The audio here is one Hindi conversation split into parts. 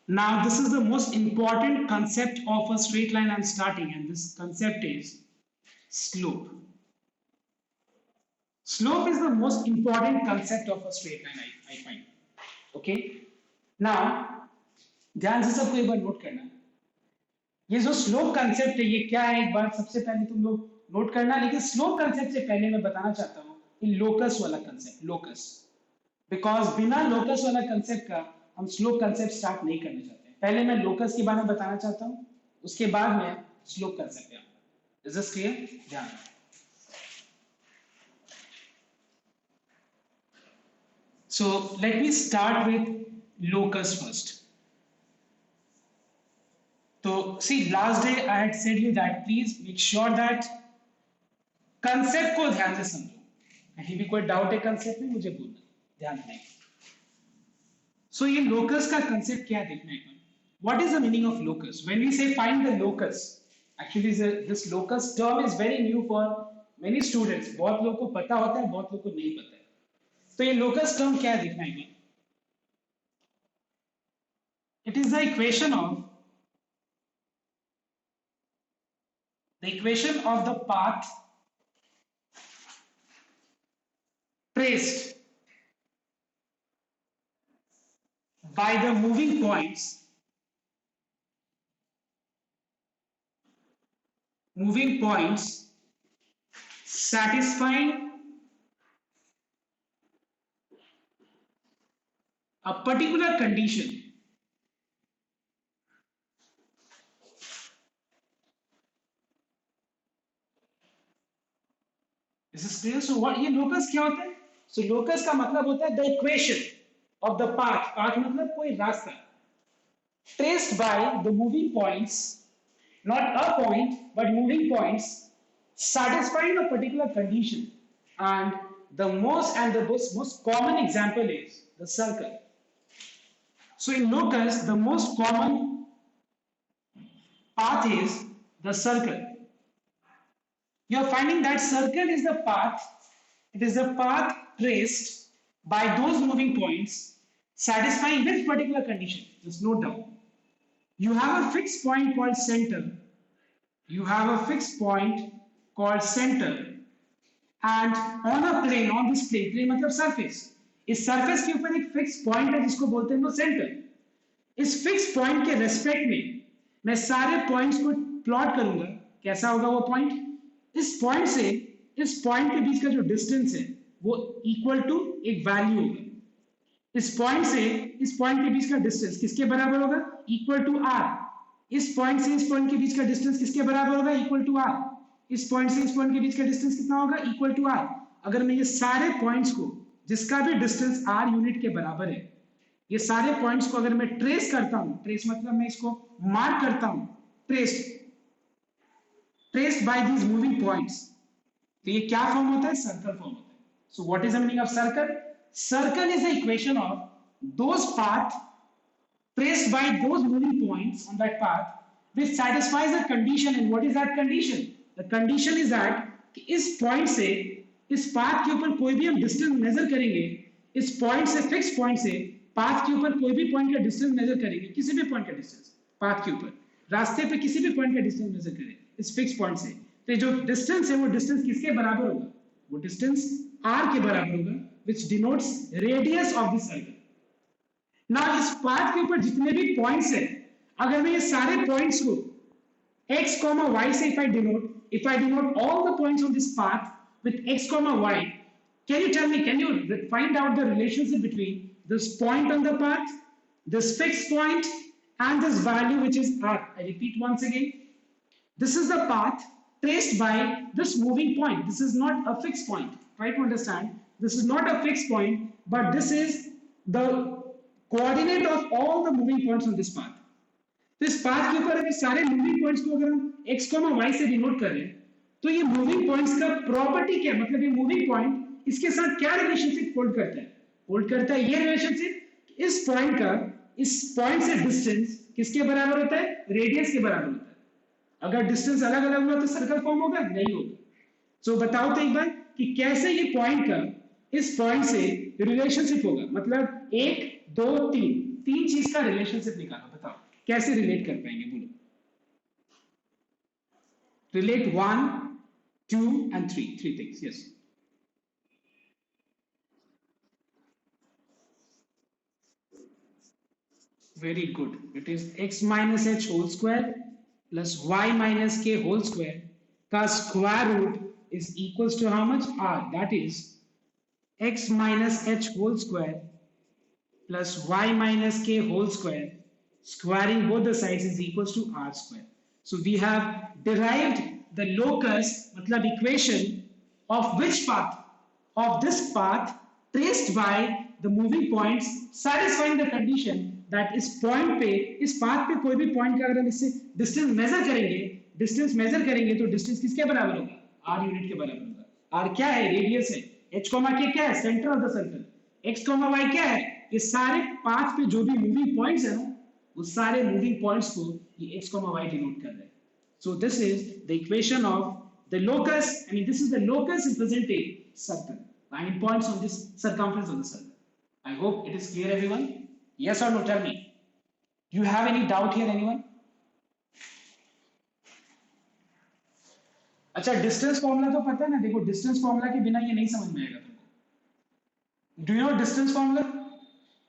Now, this is the most important concept of a straight line I'm starting, and this concept is slope. Slope is the most important concept of a straight line, I find. Okay? Now, ध्यान से सबको एक बार नोट करना, ये जो स्लोप कंसेप्ट है ये क्या है, एक बार सबसे पहले तुम लोग नोट करना। लेकिन स्लोप कंसेप्ट से पहले मैं बताना चाहता हूँ कि लोकस वाला कंसेप्ट, लोकस, बिकॉज बिना लोकस वाला कंसेप्ट का हम स्लोप कंसेप्ट स्टार्ट नहीं करना चाहते। पहले मैं लोकस के बारे में बताना चाहता हूँ, उसके बाद मैं स्लोप कंसेप्ट पे आऊंगा। Is this clear? ध्यान। So let me start with locus first. तो see last day I had said you that please make sure that concept को ध्यान से समझो। कहीं भी कोई डाउट है कंसेप्ट में मुझे बोलना, ध्यान देना। सो ये लोकस का कंसेप्ट क्या है देखना एक बार। What is the meaning of locus? When we say find the locus, actually this locus term is very new for many students. बहुत लोगों को पता होता है, बहुत लोगों को नहीं पता है। तो ये locus term क्या है देखना एक बार। It is the equation of the path traced by the moving points satisfying a particular condition. This is clear? So what ये locus क्या होता है? So locus का मतलब होता है the equation of the path. Path मतलब कोई रास्ता traced by the moving points, not a point but moving points satisfying a particular condition. And the most common example is the circle. So in locus the most common path is the circle. You are finding that circle is the path, it is the path traced by those moving points satisfying which particular condition. Just note down. You have a fixed point called center. You have a fixed point called center, and on a plane, on this plane मतलब surface, इस surface के ऊपर एक fixed point है जिसको बोलते हैं वो center. इस fixed point के respect में मैं सारे points को plot करूंगा। कैसा होगा वो point? इस पॉइंट से इस पॉइंट के बीच का जो डिस्टेंस है वो इक्वल टू एक वैल्यू होगा। इस पॉइंट से इस पॉइंट के बीच का डिस्टेंस किसके बराबर होगा? Equal to R. इस पॉइंट से इस पॉइंट के बीच का डिस्टेंस किसके बराबर होगा? Equal to R. इस पॉइंट से इस पॉइंट के बीच का डिस्टेंस कितना होगा? Equal to R. अगर मैं ये सारे पॉइंट्स को जिसका भी डिस्टेंस आर यूनिट के बराबर है, ये सारे पॉइंट्स को अगर मैं ट्रेस करता हूं, ट्रेस मतलब मैं इसको मार्क करता हूं, traced by these moving points, तो ये क्या फॉर्म होता है? सर्कल फॉर्म होता है। So what is the meaning of circle? Circle is the equation of those path traced by those moving points on that path which satisfies a condition. And what is that condition? The condition is that कि इस पॉइंट से इस पाथ के ऊपर कोई भी हम डिस्टेंस मेजर करेंगे, इस पॉइंट से फिक्स पॉइंट से पाथ के ऊपर कोई भी पॉइंट का डिस्टेंस मेजर करेंगे, किसी भी पॉइंट का डिस्टेंस पाथ के ऊपर, रास्ते पे किसी भी पॉइंट का डिस्टेंस मेजर करें इस फिक्स पॉइंट से, तो जो डिस्टेंस है वो डिस्टेंस किसके बराबर होगा? वो डिस्टेंस r के बराबर होगा, which denotes radius of the circle. ना इस पाथ के ऊपर जितने भी पॉइंट्स है, अगर मैं ये सारे पॉइंट्स को x, y से if I denote all the points on this path with x, y, can you tell me, can you find out the relationship between this point on the path, this fixed point, and this value which is r? I repeat once again. This is the path traced by this moving point. This is not a fixed point. Try to understand. This is not a fixed point, but this is the coordinate of all the moving points on this path. तो इस पाथ के ऊपर अगर सारे मूविंग पॉइंट्स को अगर हम x, y से डिनोट कर रहे हैं, तो ये मूविंग पॉइंट्स का प्रॉपर्टी क्या, मतलब ये मूविंग पॉइंट इसके साथ क्या रिलेशनशिप होल्ड करता है? होल्ड करता है ये रिलेशनशिप, इस पॉइंट का इस पॉइंट से डिस्टेंस किसके बराबर होता है? रेडियस के बराबर होता है। अगर डिस्टेंस अलग अलग हुआ तो सर्कल फॉर्म होगा? नहीं होगा। सो बताओ तो एक बार कि कैसे ये पॉइंट का इस पॉइंट से रिलेशनशिप होगा, मतलब 1 2 3 तीन चीज का रिलेशनशिप निकालो, बताओ कैसे रिलेट कर पाएंगे, बोलो। Relate 1, 2 and 3, three things, yes. Very good. It is x minus h whole square plus y minus k whole square का square root is equals to how much? R. That is x minus h whole square plus y minus k whole square, squaring both the sides is equals to r square. So we have derived the locus, matlab equation of which path? Of this path traced by the moving points satisfying the condition that इस point पे, इस path पे कोई भी point का अगर हम इससे distance measure करेंगे तो distance किसके बराबर होगा? r unit के बराबर होगा। r क्या है? radius है। h, k क्या है? center of the circle। x, y क्या है? ये सारे पाथ पे जो भी मूविंग पॉइंट्स है ना, वो सारे मूविंग पॉइंट्स को ये x, y डिनोट कर रहे हैं। So this is the equation of the locus. I mean, this is the locus representing circle. 9 points on this circumference of the circle. I hope it is clear, everyone. Yes or no? Tell me. Do you have any doubt here, anyone? अच्छा, डिस्टेंस फॉर्मूला तो पता है ना? देखो, डिस्टेंस फॉर्मूला के बिना ये नहीं समझ में आएगा तुमको। Do you know distance formula?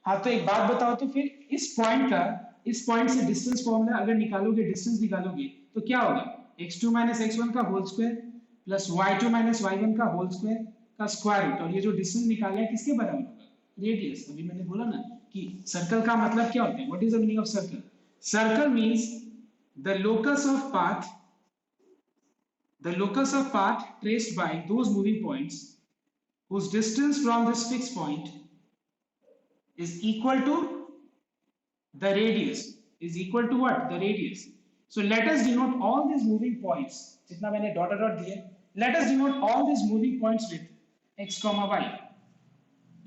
हाँ, तो एक बात बताओ तो फिर इस पॉइंट से डिस्टेंस फॉर्मूला अगर निकालोगे, डिस्टेंस निकालोगे तो क्या होगा? x2 minus x1 का whole square plus y2 minus y1 का होल स्क्वायर का स्क्वायर रूट, और ये जो डिस्टेंस निकाला है किसके बराबर होगा? रेडियस। अभी मैंने बोला ना कि सर्कल का मतलब क्या होता है? What is the meaning of circle? Circle means the locus of path traced by those moving points whose distance from this fixed point is equal to the radius. Is equal to what? The radius. So let us denote all these moving points, जितना मैंने डॉट डॉट दिया, let us denote all these moving points with x, y.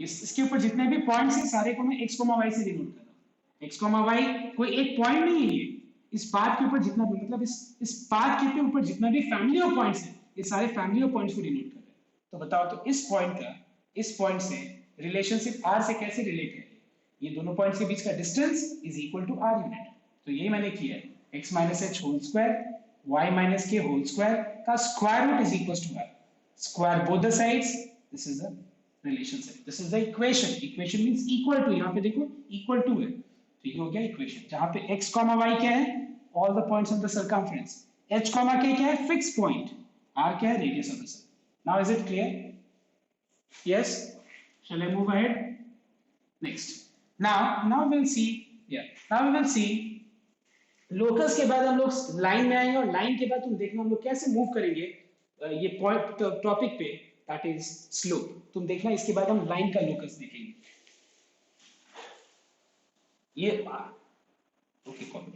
इसके ऊपर जितने भी पॉइंट्स हैं सारे को मैं x, y से डिनोट कर रहा हूँ। x, y कोई एक पॉइंट नहीं है, ये इस पाथ के ऊपर जितना भी, मतलब इस पाथ के ऊपर जितना भी फैमिली ऑफ पॉइंट्स है, ये सारे फैमिली ऑफ पॉइंट्स को डिनोट कर रहे हैं। तो बताओ, तो इस पॉइंट से रिलेशनशिप r से कैसे रिलेट है? ये दोनों पॉइंट्स के बीच का distance is equal to r unit. तो यही मैंने किया है, x minus h whole square y minus k whole square का square root is equals to r, square both the sides, this is the relationship, this is the equation means equal to, यहाँ पे देखो equal to है, तो ये हो गया इक्वेशन, जहाँ पे x, y क्या है? all the points of the circumference, h, k क्या है? fixed point, r क्या है? radius of the circle. Now is it clear? Yes? Shall I move ahead? Next. Now we will see locus के बाद हम लोग लाइन में आएंगे, और लाइन के बाद तुम देखना हम लोग कैसे मूव करेंगे ये पॉइंट टॉपिक पे, दैट इज स्लोप। तुम देखना इसके बाद हम लाइन का लोकस देखेंगे। ये ओके, कॉपी।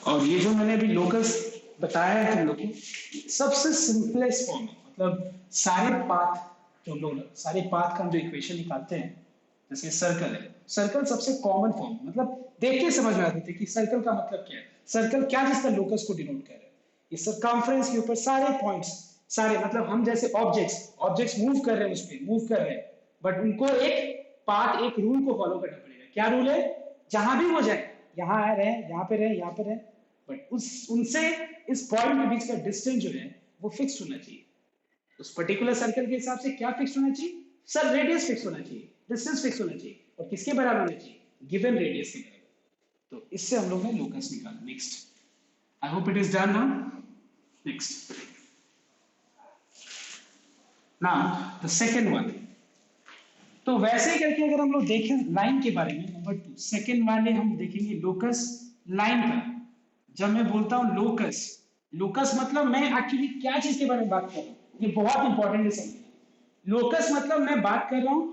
और ये जो मैंने अभी लोकस बताया है तुम लोग को, सबसे सिंपलेस्ट फॉर्म है, मतलब सारे पाथ का हम जो इक्वेशन निकालते हैं, जैसे सर्कल है, सर्कल सबसे कॉमन फॉर्म, मतलब देख के समझ में आते थे कि सर्कल का मतलब क्या है। सर्कल क्या, जिसका लोकस को डिनोट कर रहा है। ये सर्कमफ्रेंस के ऊपर सारे पॉइंट्स, सारे मतलब हम जैसे ऑब्जेक्ट्स मूव कर रहे हैं, बट उनको एक पाथ, एक रूल को फॉलो करना पड़ेगा। क्या रूल है? जहां भी वो जाए, यहाँ रहे, यहाँ पे रहे, बट उनसे इस पॉइंट के बीच का डिस्टेंस जो है वो फिक्स होना चाहिए। उस पर्टिकुलर सर्कल के हिसाब से क्या फिक्स होना चाहिए? सर रेडियस फिक्स होना चाहिए, डिस्टेंस फिक्स होना चाहिए, और किसके बराबर होना चाहिए? गिवन रेडियस के बराबर। तो इससे हम लोग ने लोकस निकाला। Next, I hope it is done now. Next, now the second one. तो वैसे ही करके अगर हम लोग देखें लाइन के बारे में, नंबर 2 सेकंड वाले हम देखेंगे लोकस लाइन का। जब मैं बोलता हूं लोकस मतलब मैं एक्चुअली क्या चीज के बारे में बात कर रहा हूं, ये बहुत इंपॉर्टेंट है समझना। लोकस मतलब मैं बात कर रहा हूं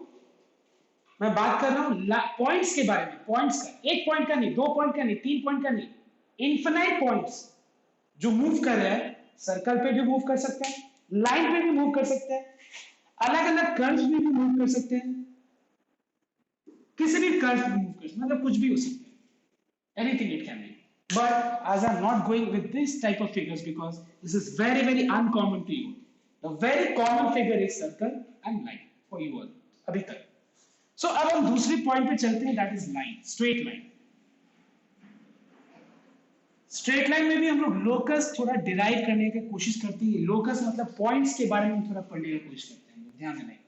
पॉइंट्स के बारे में, पॉइंट्स का, एक पॉइंट का नहीं, 2 पॉइंट का नहीं, 3 पॉइंट का नहीं, इनफिनाइट पॉइंट्स जो मूव कर रहे हैं सर्कल पे भी मूव कर सकते हैं, लाइन पे भी मूव कर सकते हैं, अलग अलग कर्व्स में भी मूव कर सकते हैं, किसी भी कर्व पे मूव कर सकते हैं, मतलब कुछ भी हो सकता है, anything it can be. But as I'm not going with this type of figures because this is very very uncommon to you. The very common figure is circle and line for you all अभी तक. So अब हम दूसरी पॉइंट पे चलते हैं, that is line, straight line. Straight line में भी हम लोग लोकस थोड़ा डिराइव करने की कोशिश करते हैं. लोकस मतलब पॉइंट्स के बारे में थोड़ा पढ़ने की कोशिश करते हैं, ध्यान देना.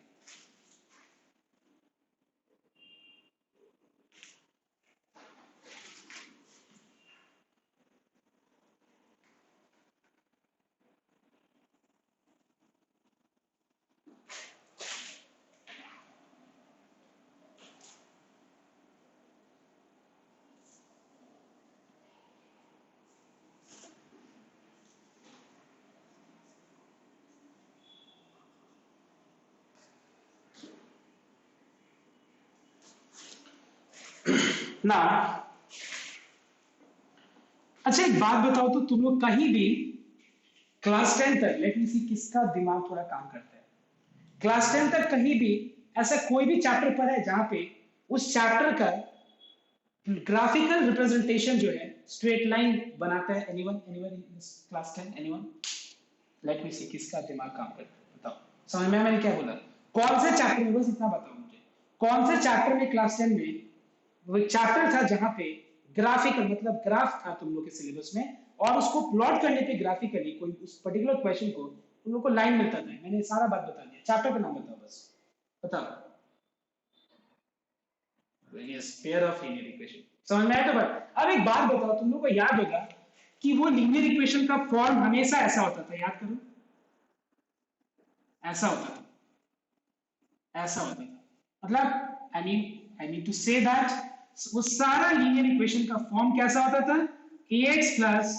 ना अच्छा एक बात बताओ तो, तुम लोग कहीं भी क्लास 10 तक, लेट मी सी किसका दिमाग थोड़ा काम करता है, क्लास 10 तक कहीं भी ऐसा कोई भी चैप्टर पर है जहां पे उस चैप्टर का ग्राफिकल रिप्रेजेंटेशन जो है स्ट्रेट लाइन बनाता है? Anyone in class 10? Anyone? Let me see किसका दिमाग काम करता है, बताओ. समझ में मैंने क्या बोला? कौन से चैप्टर में, बस इतना बताओ मुझे, कौन से चैप्टर में क्लास 10 में वो चैप्टर था जहां पे ग्राफिकल मतलब ग्राफ था तुम लोग के सिलेबस में, और उसको प्लॉट करने पे ग्राफिकली कोई उस पर्टिकुलर क्वेश्चन को तुम लोग को लाइन मिलता था? मैंने सारा बात बता दिया, चैप्टर का नाम बताओ बस, बताओ. Yes, pair of linear equation. समझ में आया? तो बात. अब एक बात बताओ, तुम लोग को याद होगा कि वो लीनियर इक्वेशन का फॉर्म हमेशा ऐसा होता था, याद करो, ऐसा होता था, ऐसा होता था. मतलब I mean to say that वो सारा लीनियर इक्वेशन का फॉर्म कैसा होता था? ax plus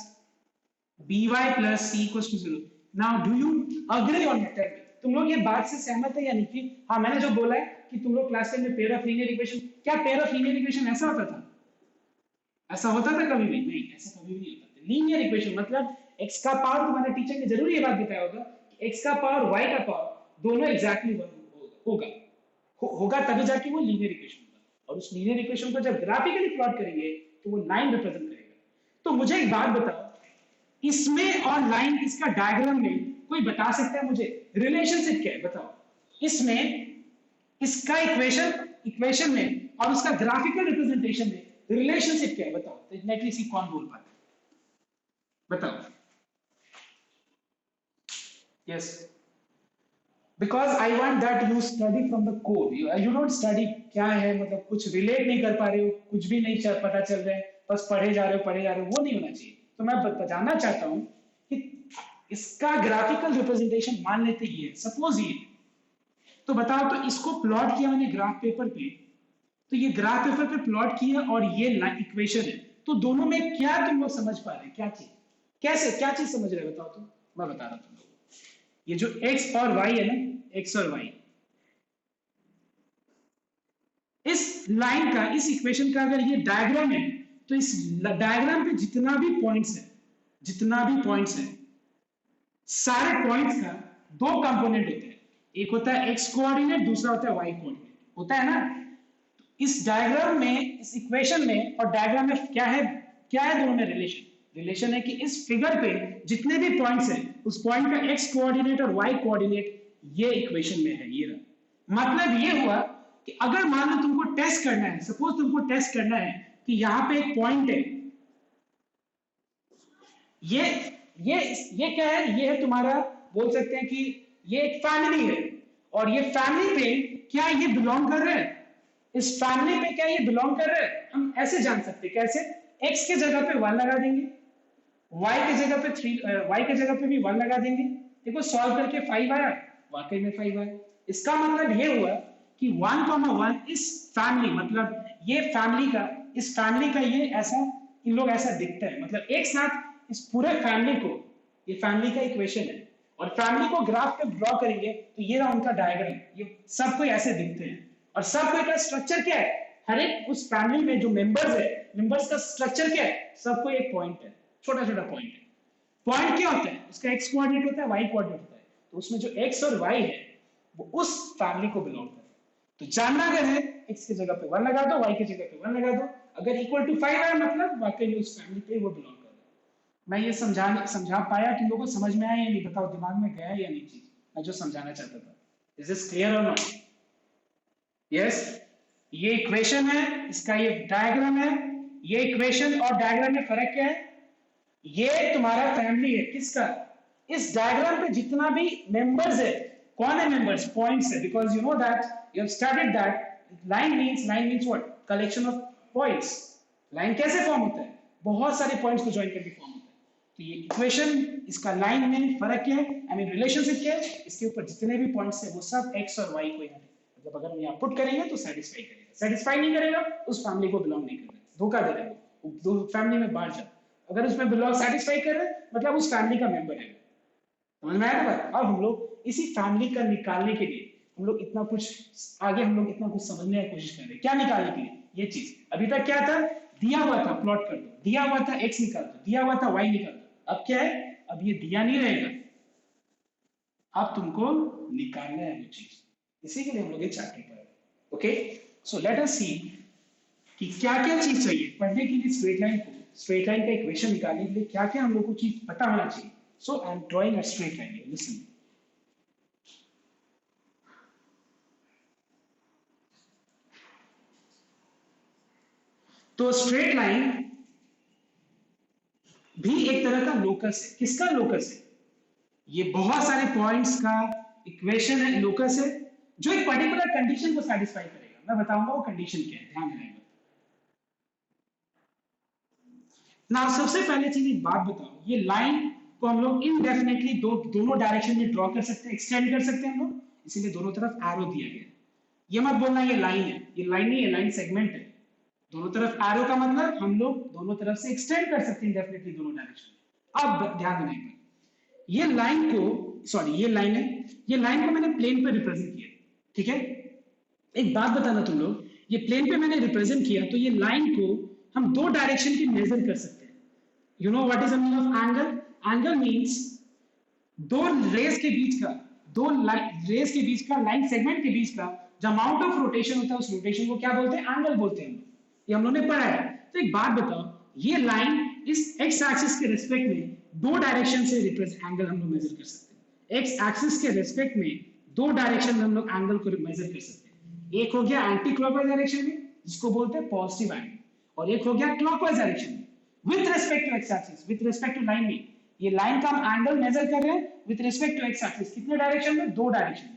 by plus c equals to 0. now do you agree on that? तुम लोग ये बात से सहमत है या नहीं? हाँ, मैंने जो बोला है कि तुम लोग क्लास 10 में पेयर ऑफ लीनियर इक्वेशन, क्या पेयर ऑफ लीनियर इक्वेशन ऐसा होता था? ऐसा होता था कभी भी नहीं, ऐसा कभी भी नहीं होता था. लीनियर इक्वेशन मतलब x का पावर, तुम्हारे टीचर ने जरूर ये बात बताया होगा कि x का पावर y का पावर दोनों एग्जैक्टली होगा, होगा तभी जाके वो लीनियर इक्वेशन होगा. और उस लीनियर इक्वेशन को जब ग्राफिकली प्लॉट करेंगे तो वो लाइन रिप्रेजेंट करेगा. तो मुझे एक बात बताओ, इसमें और लाइन, इसका डायग्राम में कोई बता सकता है मुझे रिलेशनशिप क्या है? बताओ. इसमें इसका इक्वेशन में और उसका ग्राफिकल रिप्रेजेंटेशन में रिलेशनशिप क्या है? बताओ. तो लेट मी सी कौन बोल पाता है, बताओ. Yes, because I want that you study from the code. You don't study क्या है, मतलब कुछ रिलेट नहीं कर पा रहे हो, कुछ भी नहीं पता चल रहा है, बस पढ़े जा रहे हो, वो नहीं होना चाहिए. तो मैं बताना चाहता हूं कि इसका ग्राफिकल रिप्रेजेंटेशन मान लेते ही है, सपोज ये, तो बताओ, तो इसको प्लॉट किया मैंने ग्राफ पेपर पे, तो ये ग्राफ पेपर पे प्लॉट किया और ये इक्वेशन है, तो दोनों में क्या तुम लोग समझ पा रहे हैं? क्या चीज, कैसे, क्या चीज समझ रहे हो? बताओ. तो मैं बता रहा हूं तुम लोग, ये जो x और y है ना, x और y, इस लाइन का, इस इक्वेशन का अगर ये डायग्राम है, तो इस डायग्राम पे जितना भी पॉइंट्स है, सारे पॉइंट्स का दो कंपोनेंट होते हैं. एक होता है x कोऑर्डिनेट, दूसरा होता है y कोऑर्डिनेट, होता है ना? इस डायग्राम में, इस इक्वेशन में और डायग्राम में क्या है दोनों में रिलेशन है कि इस फिगर पे जितने भी पॉइंट्स हैं, उस पॉइंट का x कोऑर्डिनेट और y कोऑर्डिनेट ये इक्वेशन में है. ये रहा. मतलब ये हुआ कि अगर मान लो तुमको टेस्ट करना है, सपोज तुमको टेस्ट करना है कि यहां पे एक पॉइंट है, ये क्या है? ये है तुम्हारा, बोल सकते हैं कि ये एक फैमिली है, और ये फैमिली पे क्या ये बिलोंग कर रहा है? इस फैमिली पे क्या ये बिलोंग कर रहा है? हम ऐसे जान सकते हैं. कैसे? x के जगह पे 1 लगा देंगे, y के जगह पे 3, y के जगह पे भी 1 लगा देंगे. देखो सॉल्व करके 5 आया, वाकई में 5 आया. इसका मतलब ये हुआ कि 1,1 इस फैमिली, मतलब ये फैमिली का, इस फैमिली का ये ऐसा, इन लोग ऐसा दिखता है, मतलब एक साथ इस पूरे फैमिली को, ये फैमिली का इक्वेशन है, और फैमिली को ग्राफ पे ड्रॉ करेंगे तो ये रहा उनका डायग्राम. ये सबको ऐसे दिखते हैं, और सबको का स्ट्रक्चर क्या है? हर एक उस फैमिली में जो मेंबर्स है, मेंबर्स का स्ट्रक्चर क्या है? सबको एक पॉइंट है, छोटा छोटा पॉइंट है. पॉइंट क्या होता है, उसका एक्स कोऑर्डिनेट होता है, वाई कोऑर्डिनेट होता है, तो उसमें जो एक्स और वाई है वो उस फैमिली को बिलोंग करता है। तो जानना अगर है, एक्स की जगह पे 1 लगा दो, वाई की जगह पे 1 लगा दो, अगर इक्वल टू 5 है मतलब वाकई में उस फैमिली पे वो बिलोंग कर रहा है। मैं ये समझा पाया, तुम लोगों को समझ में आया या नहीं, बताओ, दिमाग में गया या नहीं चीज मैं जो समझाना चाहता था? इज दिस क्लियर और नॉट? यस, ये इक्वेशन है, इसका ये डायग्राम है, ये इक्वेशन और डायग्राम में फर्क क्या है? ये तुम्हारा फैमिली है, किसका? इस डायग्राम पे जितना भी मेंबर्स है, कौन है मेंबर्स? पॉइंट्स है, because you know that, you have studied that line means what? Collection of points. Line कैसे फॉर्म होता है? बहुत सारे पॉइंट्स को ज्वाइन करके फॉर्म होता है। तो ये इक्वेशन, इसका लाइन में फर्क क्या है, आई मीन रिलेशनशिप क्या है, इसके ऊपर जितने भी पॉइंट्स है वो सब एक्स और वाई को यहाँ पे, मतलब अगर हम यहाँ पुट करेंगे तो सेटिस्फाई करेगा, सेटिस्फाई नहीं करेगा उस फैमिली को बिलोंग नहीं करना, धोखा दे रहा है वो, दो फैमिली में बांट जाए। अगर उसमें बिलोंग सेटिस्फाई कर रहे हैं मतलब उस फैमिली का मेंबर है। समझ में आया ना बात? अब हम लोग इसी फैमिली का निकालने के लिए हम लोग इतना कुछ आगे, हम लोग इतना कुछ समझने की कोशिश कर रहे हैं। क्या निकालने के लिए? ये चीज। अभी तक क्या था? दिया हुआ था, प्लॉट कर दो, दिया हुआ था एक्स निकाल दो, दिया हुआ था वाई निकाल दो। अब क्या है? अब ये दिया नहीं रहेगा, अब तुमको निकालना है वो चीज। इसी के लिए हम लोग ये चैप्टर पढ़ रहे हैं। ओके, सो लेट अस सी कि क्या क्या चीज चाहिए पढ़ने के लिए। स्ट्रेट लाइन को, स्ट्रेट लाइन का इक्वेशन निकालने के लिए क्या क्या हम लोग को चीज पता होना चाहिए। So I am drawing a straight line, listen. तो स्ट्रेट लाइन भी एक तरह का लोकस है। किसका लोकस है? ये बहुत सारे पॉइंट्स का इक्वेशन है, लोकस है, जो एक पर्टिकुलर कंडीशन को सेटिस्फाई करेगा। मैं बताऊंगा वो कंडीशन क्या है, ध्यान देना। ना सबसे पहले चीज एक बात बताओ, ये लाइन को हम लोग इनडेफिनेटली दोनों डायरेक्शन में ड्रॉ कर सकते हैं, एक्सटेंड कर सकते हैं हम लोग, इसीलिए दोनों तरफ एरो दिया गया है। ये मत बोलना ये लाइन है, ये लाइन नहीं है, लाइन सेगमेंट है। दोनों तरफ एरो का मतलब हम लोग दोनों तरफ से एक्सटेंड कर सकते हैं डेफिनेटली दोनों डायरेक्शन में। अब ध्यान देना एक बार, ये लाइन को, सॉरी ये लाइन है, ये लाइन को मैंने प्लेन पे रिप्रेजेंट किया, ठीक है? एक बात बताना तुम लोग, ये प्लेन पे मैंने रिप्रेजेंट किया, तो ये लाइन को हम दो डायरेक्शन की मेजर कर सकते हैं। You know what is the meaning of angle? Angle means दो रेस के बीच का, दो रेस के बीच का, लाइन सेगमेंट के बीच का जो अमाउंट ऑफ रोटेशन होता है, उस रोटेशन को क्या बोलते हैं? एंगल बोलते हैं। ये हम लोगों ने पढ़ा है। तो एक बात बताओ, ये लाइन इस एक्स एक्सिस के रिस्पेक्ट में दो डायरेक्शन से रिप्रेजेंट एंगल हम लोग मेजर कर सकते हैं। एक्स एक्सिस के रिस्पेक्ट में दो डायरेक्शन में हम लोग एंगल को मेजर कर सकते हैं। एक हो गया एंटी क्लॉकवाइज डायरेक्शन में, जिसको बोलते हैं पॉजिटिव एंगल, और एक हो गया क्लॉकवाइज डायरेक्शन में with respect to X axis, with respect to line में। ये लाइन का हम एंगल मेजर कर रहे हैं with respect to X axis. कितने डायरेक्शन में? दो डायरेक्शन में,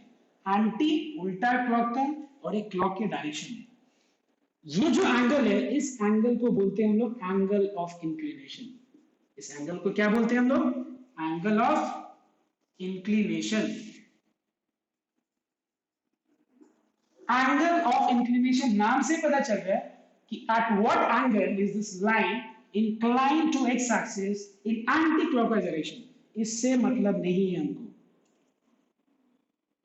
एंटी उल्टा क्लॉक का और एक क्लॉक के डायरेक्शन में। ये जो एंगल है, इस एंगल को बोलते हैं हम लोग एंगल ऑफ इंक्लिनेशन। इस एंगल को क्या बोलते हैं हम लोग? Angle of inclination. Angle of inclination नाम से पता चल रहा है कि at what angle is this line inclined to x axis in anti-clockwise direction। इससे मतलब नहीं है हमको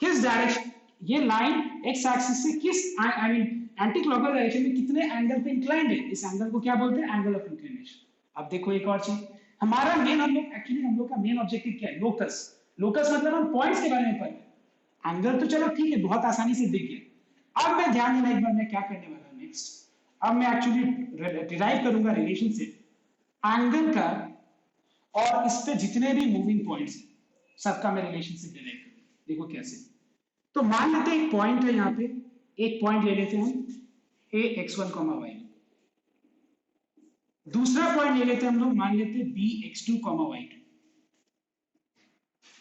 किस डायरेक्शन ये लाइन x एक्सिस से किस, I mean anti clockwise direction में कितने एंगल पे इंक्लाइंड है। इस एंगल को क्या बोलते हैं? Angle of inclination. अब देखो एक और चीज, हमारा मेन, हम लोग एक्चुअली हम लोग का मेन ऑब्जेक्टिव क्या है? लोकस। लोकस मतलब हम पॉइंट्स के बारे में पढ़ रहे हैं। एंगल तो चलो ठीक है, बहुत आसानी से दिख गया। अब मैं ध्यान देना एक बार, मैं क्या करने वाला हूं नेक्स्ट। अब मैं एक्चुअली डिराइव करूंगा रिलेशनशिप एंगल का, और इस पे जितने भी मूविंग पॉइंट्स हैं सबका मैं रिलेशनशिप डिराइव करूंगा। देखो कैसे। तो मान लेते हैं एक पॉइंट है यहाँ पे, एक पॉइंट ले लेते हैं हम ए x1, y। दूसरा पॉइंट ले लेते हैं हम लोग, मान लेते हैं बी x2, y2।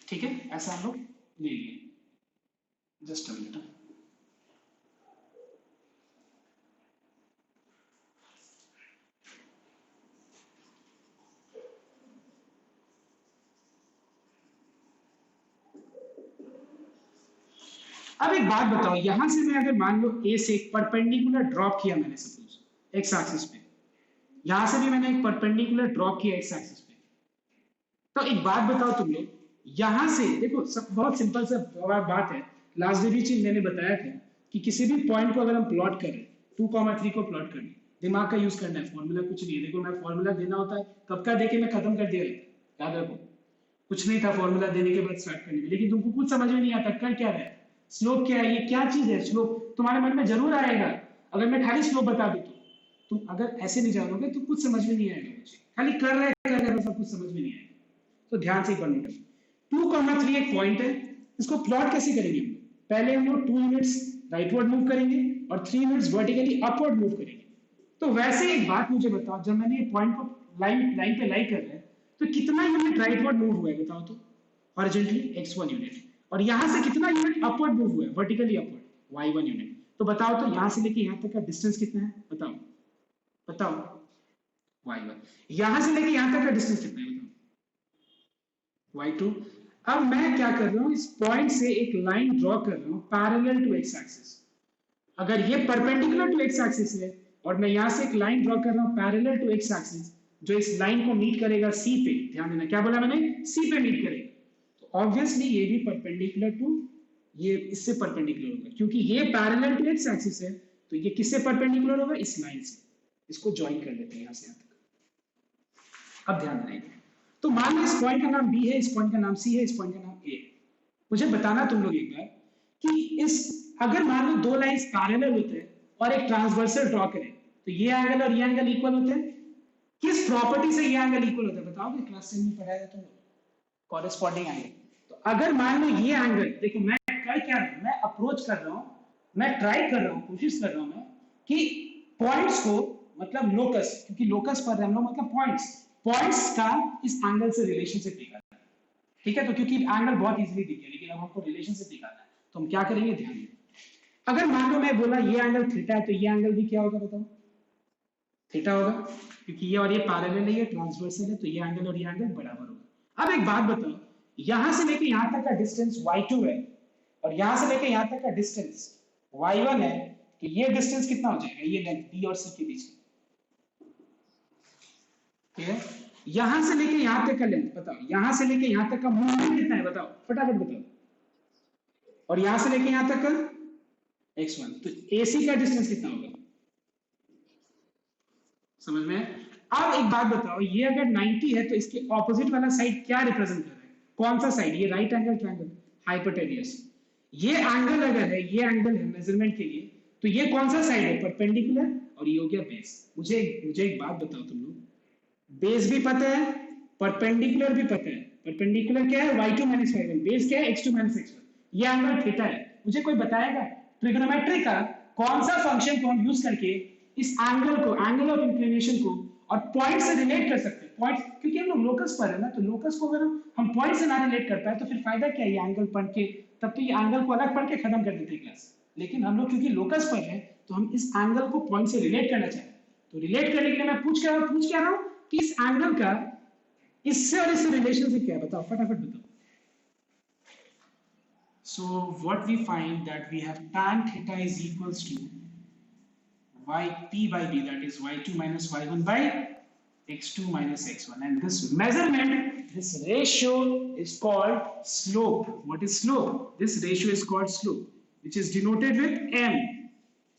ठीक है, ऐसा हम लोग ले लिए। Just a minute. अब एक बात बताओ, यहां से मैं अगर मान लो ए से एक परपेंडिकुलर ड्रॉप किया मैंने, सपोज एक्स एक्सिस पे, यहां से भी मैंने एक परपेंडिकुलर ड्रॉप किया एक्स एक्सिस पे। तो एक बात बताओ तुम लोग, यहां से देखो, सब बहुत सिंपल सा बात है। लास्ट डे भी चीज मैंने बताया था कि किसी भी पॉइंट को अगर हम प्लॉट करें, 2,3 को प्लॉट करना, दिमाग का यूज करना है, फॉर्मूला कुछ नहीं है। देखो मैं फॉर्मूला देना होता है कब का देके मैं खत्म कर दिया, याद रखो। कुछ नहीं था फॉर्मूला देने के बाद स्टार्ट करने में, लेकिन तुमको कुछ समझ में नहीं आता कर क्या रहा है, स्लोप क्या है, ये क्या चीज है। स्लोप तुम्हारे मन में जरूर आएगा, अगर मैं खाली स्लोप बता दूं तो तुम अगर ऐसे नहीं जानोगे तो कुछ समझ में नहीं आएगा, मुझे खाली कर रहे सब कुछ समझ में नहीं आएगा। तो ध्यान से पढ़ना। 2,3 एक पॉइंट है, इसको प्लॉट कैसे करेंगे हम लोग? पहले हम लोग 2 यूनिट्स राइटवर्ड मूव करेंगे और 3 यूनिट्स वर्टिकली अपवर्ड मूव करेंगे। तो वैसे एक बात मुझे बताओ, जब मैंने ये पॉइंट को लाइन पे लाई कर रहा है तो कितना यूनिट राइटवर्ड मूव हुआ है बताओ तो? हॉरिजॉन्टली x1 यूनिट, और यहां से कितना यूनिट अपवर्ड मूव हुआ है वर्टिकली अपवर्ड y1 यूनिट। तो बताओ तो यहां से लेके यहां तक का डिस्टेंस कितना है बताओ, बताओ y1। यहां से लेके यहां तक का डिस्टेंस कितना है बताओ, y2। अब मैं क्या कर रहा हूं, इस पॉइंट से एक लाइन ड्रॉ कर रहा हूं पैरेलल टू x एक्सिस। अगर ये परपेंडिकुलर टू x एक्सिस है और मैं यहां से एक लाइन ड्रॉ कर रहा हूं पैरेलल टू x एक्सिस, जो इस लाइन को मीट करेगा C पे, ध्यान देना क्या बोला मैंने, C पे मीट करेगा, तो ऑब्वियसली ये भी परपेंडिकुलर टू, ये इससे परपेंडिकुलर होगा, क्योंकि ये पैरेलल टू x एक्सिस है, तो ये किससे परपेंडिकुलर होगा, इस लाइन से। इसको ज्वाइन कर लेते हैं यहां से यहां तक। अब ध्यान देना, तो मान लो इस पॉइंट का नाम B है, इस पॉइंट का नाम C है, इस पॉइंट का नाम A। मुझे बताना तुम लोग एक बार कि इस, अगर मान लो दो लाइंस पैरेलल होते हैं और एक ट्रांसवर्सल ड्रॉ करें, तो ये एंगल और ये एंगल इक्वल होते हैं। किस प्रॉपर्टी से ये एंगल इक्वल होता है बताओगे? क्लास 10 में पढ़ाया था तुम लोग, कॉरेस्पॉन्डिंग एंगल। तो अगर मान लो ये एंगल, देखो मैं कर क्या रहा हूं, मैं अप्रोच कर रहा हूं, मैं ट्राई कर रहा हूं, कोशिश कर रहा हूं मैं कि पॉइंट्स को, मतलब लोकस, क्योंकि लोकस पर हम लोग मतलब पॉइंट्स का इस एंगल से रिलेशनशिप निकालना है, ठीक है। तो क्योंकि एंगल बहुत इजीली दिख गया, लेकिन अब हमको रिलेशनशिप निकालना है, तो हम क्या करेंगे, ध्यान दें। अगर मान लो मैं बोला ये एंगल थीटा है, तो ये एंगल भी क्या होगा बताओ, थीटा होगा, क्योंकि ये और ये पैरेलल है, ये ट्रांसवर्सल है, तो ये एंगल और ये एंगल बराबर होगा। अब एक बात बताओ, यहां से लेके यहां तक का डिस्टेंस y2 है और यहां से लेके यहां तक का डिस्टेंस y1 है, तो ये डिस्टेंस कितना हो जाएगा, ये लेंथ b और c के बीच में, ठीक है। यहां से लेके यहां तक का लेंथ बताओ, यहां से लेके यहां तक का मूवमेंट कितना है बताओ, फटाफट बताओ, और यहां से लेके यहां तक का x1, तो AC का डिस्टेंस कितना होगा, समझ में? अब एक बात बताओ, ये अगर 90 है तो इसके ऑपोजिट वाला साइड क्या रिप्रेजेंट कर रहा है, कौन सा साइड, ये राइट एंगल ट्रायंगल, हाइपोटेन्यूस। ये एंगल अगर है, ये एंगल है मेजरमेंट के लिए, तो ये कौन सा साइड है, परपेंडिकुलर, और ये हो गया बेस। मुझे एक बात बताओ तुम लोग, बेस भी पता है, परपेंडिकुलर भी पता है। परपेंडिकुलर क्या है, y2 minus y1, बेस क्या है, x2 minus x1, ये एंगल थीटा है। मुझे कोई बताएगा ट्रिग्नोमेट्री का कौन सा फंक्शन को हम यूज करके इस एंगल को, एंगल ऑफ इंक्लिनेशन को और पॉइंट से रिलेट कर सकते हैं, पॉइंट, क्योंकि हम लोग लोकस पर है ना, तो लोकस को अगर हम पॉइंट से ना रिलेट कर पाए तो फिर फायदा क्या है ये एंगल पढ़ के, तब तो ये एंगल को अलग पढ़ के खत्म कर देते क्लास। लेकिन हम लोग क्योंकि लोकस पर है, तो हम इस एंगल को पॉइंट से रिलेट करना चाहते हैं। तो रिलेट करने के लिए मैं पूछ क्या रहा हूं कि इस एंगल का इससे और इससे रिलेशनशिप क्या है, बताओ फटाफट बताओ। So what we find that we have tan theta is equals to p by b, that is y2 minus y1 by x2 minus x1, and this measurement, this ratio is called slope. What is slope? This ratio is called slope, which is denoted with m.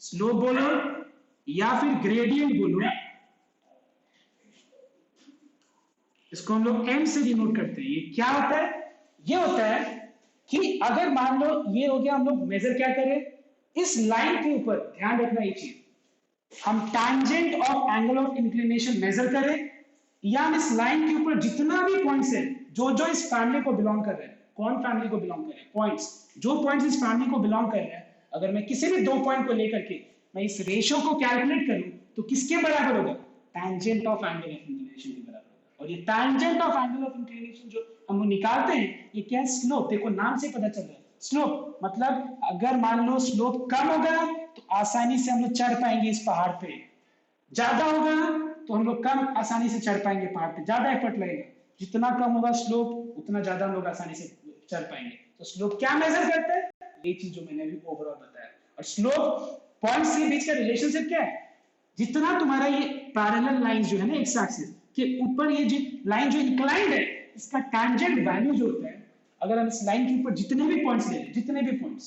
slope बोलो या फिर gradient बोलो, इसको हम लोग m से डिनोट करते हैं। ये क्या होता है, ये होता है कि अगर मान लो ये हो गया, हम लोग मेजर क्या करें, इस लाइन के ऊपर, ध्यान रखना ये चीज, हम tangent of angle of inclination measure करें, या हम इस लाइन के ऊपर जितना भी पॉइंट्स है, जो जो इस फैमिली को बिलोंग कर रहे हैं, कौन फैमिली को बिलोंग कर रहे हैं, पॉइंट्स, जो पॉइंट्स इस फैमिली को बिलोंग कर रहे हैं, अगर मैं किसी भी दो पॉइंट को लेकर के मैं इस रेशियो को कैलकुलेट करूं, तो किसके बराबर होगा, tangent of angle of inclination के बराबर होगा। और ये tangent of angle of inclination जो हम लोग निकालते हैं, ये क्या है, स्लोप। देखो नाम से पता चल रहा है, स्लोप मतलब अगर मान लो स्लोप कम होगा तो आसानी से हम लोग चढ़ पाएंगे इस पहाड़ पे, ज्यादा होगा तो हम लोग कम आसानी से चढ़ पाएंगे पहाड़ पे, ज्यादा एफर्ट लगेगा। जितना कम होगा स्लोप, उतना ज्यादा हम लोग आसानी से चढ़ पाएंगे। तो स्लोप क्या मेजर करता है, ये चीज जो मैंने अभी ओवरऑल बताया। और स्लोप पॉइंट्स के बीच का रिलेशनशिप क्या है, जितना तुम्हारा ये पैरेलल लाइन जो है ना एक्स एक्सिस के ऊपर, ये जो लाइन जो इंक्लाइंड है, इसका टैंजेंट वैल्यू जो होता है, अगर हम इस लाइन के ऊपर जितने भी पॉइंट्स ले लें, जितने भी पॉइंट्स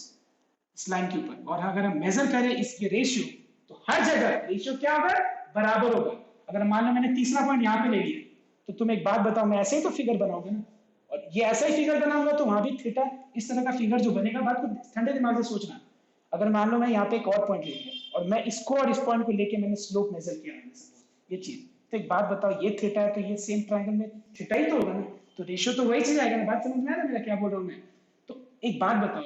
इस लाइन के ऊपर, और अगर हम मेजर करें इसके रेशियो, तो हर जगह रेशियो क्या होगा, बराबर होगा। अगर मान लो मैंने तीसरा पॉइंट यहाँ पे ले लिया, तो तुम एक बात बताओ, मैं ऐसे ही तो फिगर बनाओगे ना, और ये ऐसा ही फिगर बनाऊंगा तो वहां भी थीटा इस तरह का फिगर जो बनेगा, बात को ठंडे दिमाग से सोचना। अगर मान लो मैं यहाँ पे एक और पॉइंट ले लिया और मैं इसको और इस पॉइंट को लेके मैंने स्लोप मेजर किया, मैंने सपोज ये चीज, तो एक बात बताओ, ये थीटा है तो ये सेम ट्रायंगल में थीटा ही तो होगा ना, तो रेशियो तो वही चीज आएगा ना। बात समझ में आया ना मेरा क्या बोल रहा हूँ मैं? तो एक बात बताओ,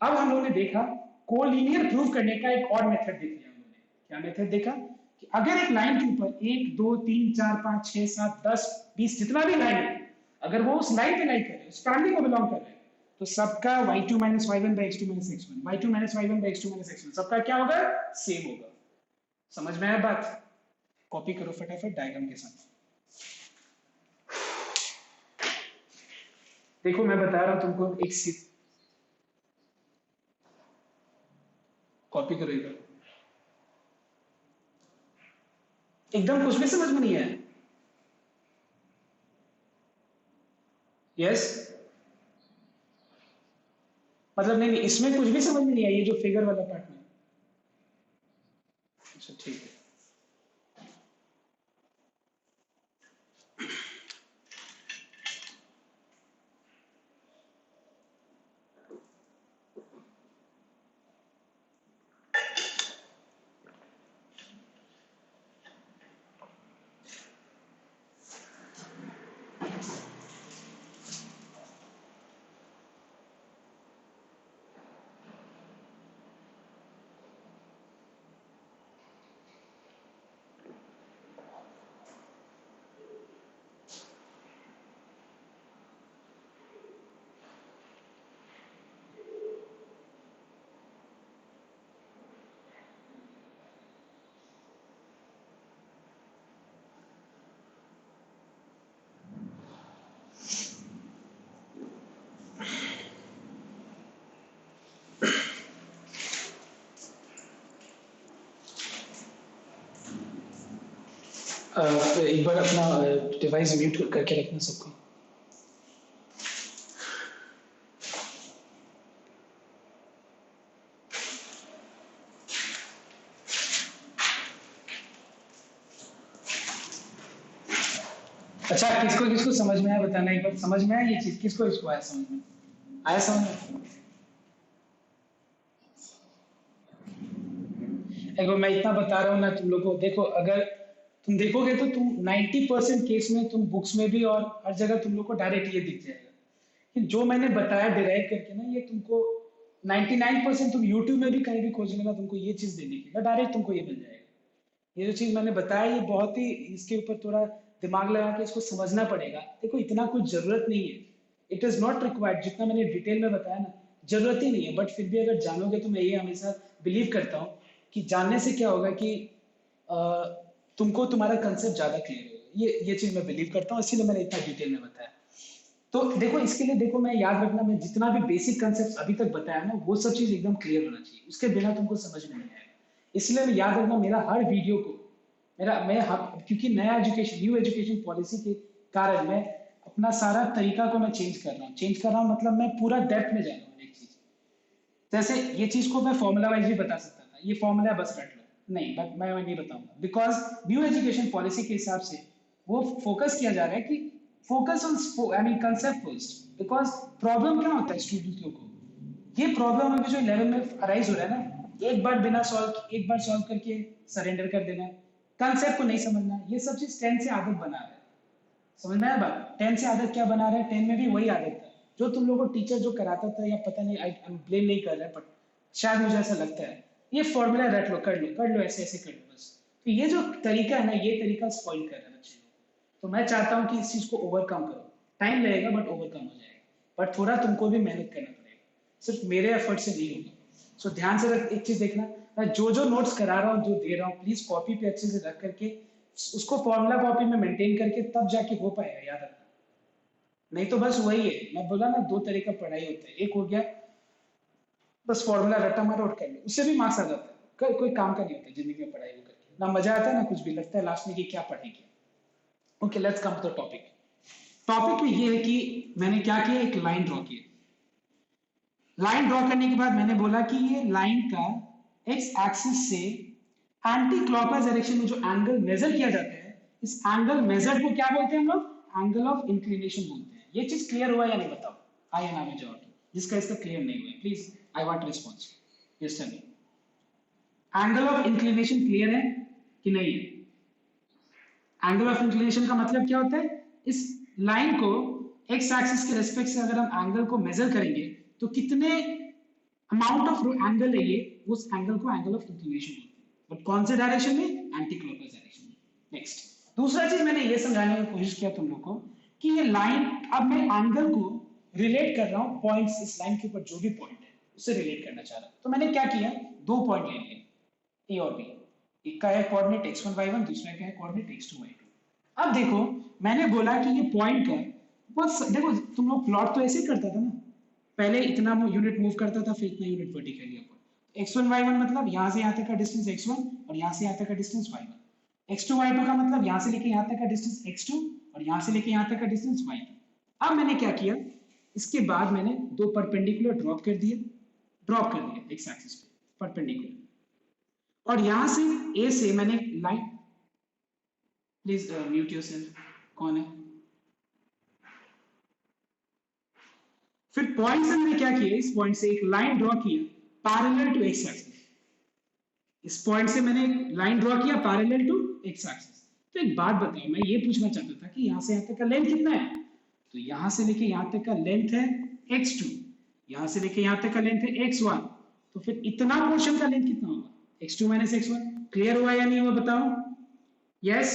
अब हम लोगों ने देखा कोलिनियर प्रूव करने का एक और मेथड देख लिया हम लोगों ने। क्या मेथड देखा? कि अगर एक लाइन के ऊपर 1 2 3 4 5 6 7 10 20 जितना भी लाइन है, अगर वो उस लाइन पे लाइन कर रहे हैं, उस फैमिली को बिलोंग कर रहे हैं, तो सबका y2 minus y1 by x2 minus x1, y2 minus y1 by x2 minus x1, सबका क्या होगा? सेम होगा। समझ में आया बात? कॉपी करो फटाफट डायग्राम के साथ। देखो मैं बता रहा हूं तुमको, एक सीट कॉपी करो इधर। एकदम कुछ भी समझ में नहीं आया? यस, मतलब नहीं नहीं इसमें कुछ भी समझ में नहीं आई, ये जो फिगर वाला पार्ट में। अच्छा ठीक है। एक बार अपना डिवाइस म्यूट करके रखना सबको। अच्छा किसको किसको समझ में आया बताना एक बार, समझ में आया ये चीज? किसको इसको आया समझ में? आया समझ में? देखो मैं इतना बता रहा हूँ ना तुम लोग को, देखो अगर तुम देखोगे तो तुम 90% केस में तुम बुक्स में भी और हर जगह तुम लोग को डायरेक्ट ये दिख जाएगा कि जो मैंने बताया डिराइव करके ना, ये तुमको 99% तुम यूट्यूब में भी कहीं भी खोजने का तुमको ये चीज दे दिखेगा, डायरेक्ट तुमको ये मिल जाएगा। ये जो चीज मैंने बताया ये बहुत ही, इसके ऊपर थोड़ा दिमाग लगा के इसको समझना पड़ेगा। देखो इतना कुछ जरूरत नहीं है, इट इज नॉट रिक्वायर्ड, जितना मैंने डिटेल में बताया ना जरूरत ही नहीं है, बट फिर भी अगर जानोगे तो मैं ये हमेशा बिलीव करता हूँ कि जानने से क्या होगा कि तुमको तुम्हारा कंसेप्ट ज्यादा क्लियर होगा। ये चीज मैं बिलीव करता हूँ, इसीलिए मैंने इतना डिटेल में बताया। तो देखो इसके लिए देखो मैं याद रखना, मैं जितना भी बेसिक कंसेप्ट अभी तक बताया ना वो सब चीज एकदम क्लियर होना चाहिए, उसके बिना तुमको समझ में नहीं आएगा। इसलिए मैं याद रखना मेरा हर वीडियो को, क्योंकि नया एजुकेशन न्यू एजुकेशन पॉलिसी के कारण मैं अपना सारा तरीका को मैं चेंज कर रहा हूँ, मतलब मैं पूरा डेप्थ में जा रहा हूँ एक चीज। जैसे ये चीज को मैं फॉर्मूला वाइज भी बता सकता था, ये फॉर्मूला बस रट लो, नहीं बट मैं नहीं बताऊंगा, बिकॉज न्यू एजुकेशन पॉलिसी के हिसाब से वो फोकस किया जा रहा है कि focus on I mean concept first, because problem क्या होता है स्टूडेंट लोगों को, ये प्रॉब्लम अभी जो 11 में अराइज हो रहा है ना, एक बार सॉल्व करके सरेंडर कर देना, कंसेप्ट को नहीं समझना, ये सब चीज 10 से आदत बना रहा है। समझ में आया बात? 10 से आदत क्या बना रहा है? 10 में भी वही आदत था जो तुम लोगों को टीचर जो कराता था, या पता नहीं, आई ब्लेम नहीं कर रहा है बट शायद मुझे ऐसा लगता है, ये फॉर्मूला रट लो, कर लो ऐसे ऐसे कर लो बस। तो ये जो तरीका है ना, ये तरीका स्पॉइल कर रहा है बच्चे को। तो मैं चाहता हूँ कि इस चीज को ओवरकम करो, टाइम लगेगा बट ओवरकम हो जाएगा, बट थोड़ा तुमको भी मेहनत करना पड़ेगा, सिर्फ मेरे एफर्ट से नहीं होगा। सो ध्यान से रख, एक चीज देखना, मैं जो नोट्स करा रहा हूँ जो दे रहा हूँ, प्लीज कॉपी पे अच्छे से रख करके उसको फॉर्मूला कॉपी में मेंटेन करके तब जाके हो पाएगा, याद रखना। नहीं तो बस वही है, मैं बोला ना दो तरह का पढ़ाई होता है, एक हो गया बस फॉर्मूला रट्टा मारो और कर लो, उससे भी मार्क्स आ जाता है, कोई काम का नहीं होता जिंदगी में पढ़ाई करके, ना मजा आता है ना कुछ भी, लगता है लास्ट में कि क्या पढ़ेंगे। Okay let's come to the topic. Topic में ये है कि मैंने क्या किया, एक लाइन ड्रॉ की। लाइन ड्रॉ करने के बाद मैंने बोला कि ये लाइन का एक्स एक्सिस से एंटी क्लॉकवाइज डायरेक्शन में जो एंगल मेजर किया जाता है, इस एंगल मेजर को क्या बोलते हैं हम लोग? एंगल ऑफ इंक्लिनेशन बोलते हैं। ये चीज क्लियर हुआ या नहीं बताओ, हाँ या ना में जवाब दो। जिसका इसका क्लियर नहीं हुआ please I want response. Yes tell me, angle of inclination clear है कि नहीं है? एंगल ऑफ इंक्लिनेशन का मतलब क्या होता है? इस लाइन को एक्स एक्सिस के रेस्पेक्ट से अगर हम एंगल को मेजर करेंगे तो कितने अमाउंट ऑफ एंगल है ये, उस एंगल को एंगल ऑफ इंक्लिनेशन बोलते हैं। बट कौन से डायरेक्शन में? एंटी क्लॉकवाइज डायरेक्शन में। नेक्स्ट, दूसरा चीज मैंने ये समझाने की कोशिश किया तुम लोग को कि ये लाइन, अब मैं एंगल को रिलेट कर रहा हूं पॉइंट्स, इस लाइन के ऊपर जो भी पॉइंट है उससे रिलेट करना चाह रहा हूं। तो मैंने क्या किया, दो पॉइंट ले लिए, ए और बी। एक का है कोऑर्डिनेट x1 y1, दूसरा का है कोऑर्डिनेट x2 y2। अब देखो मैंने बोला कि ये पॉइंट का बस, देखो तुम लोग प्लॉट तो ऐसे ही करता था ना, पहले इतना यूनिट मूव करता था, फिर इतना unit vertically upward. x1 y1 मतलब यहां से यहां तक का डिस्टेंस x1 और यहां से यहां तक का डिस्टेंस y1। x2 y2 का मतलब यहां से लेके यहां तक का डिस्टेंस x2 और यहां से लेके यहां तक का डिस्टेंस y2। अब मैंने क्या किया, इसके बाद मैंने दो परपेंडिकुलर ड्रॉप कर दिए x एक्सिस पे परपेंडिकुलर, और यहां से A से मैंने लाइन, प्लीज म्यूट योरसेल्फ, कौन है? फिर पॉइंट से मैंने क्या किया, इस पॉइंट से एक लाइन ड्रॉ किया पैरेलल टू एक्स एक्सिस। इस पॉइंट से मैंने एक लाइन ड्रॉ किया पैरेलल टू एक्स एक्सिस। तो एक बात बताओ, मैं ये पूछना चाहता था कि यहां से यहां तक का लेंथ कितना है? तो यहां से लेके यहां तक का लेंथ है x2, यहां से लेके यहां तक का लेंथ है x1। तो फिर इतना पोर्शन का लेंथ कितना होगा? x2 minus x1। क्लियर हुआ या नहीं हुआ बताओ? यस।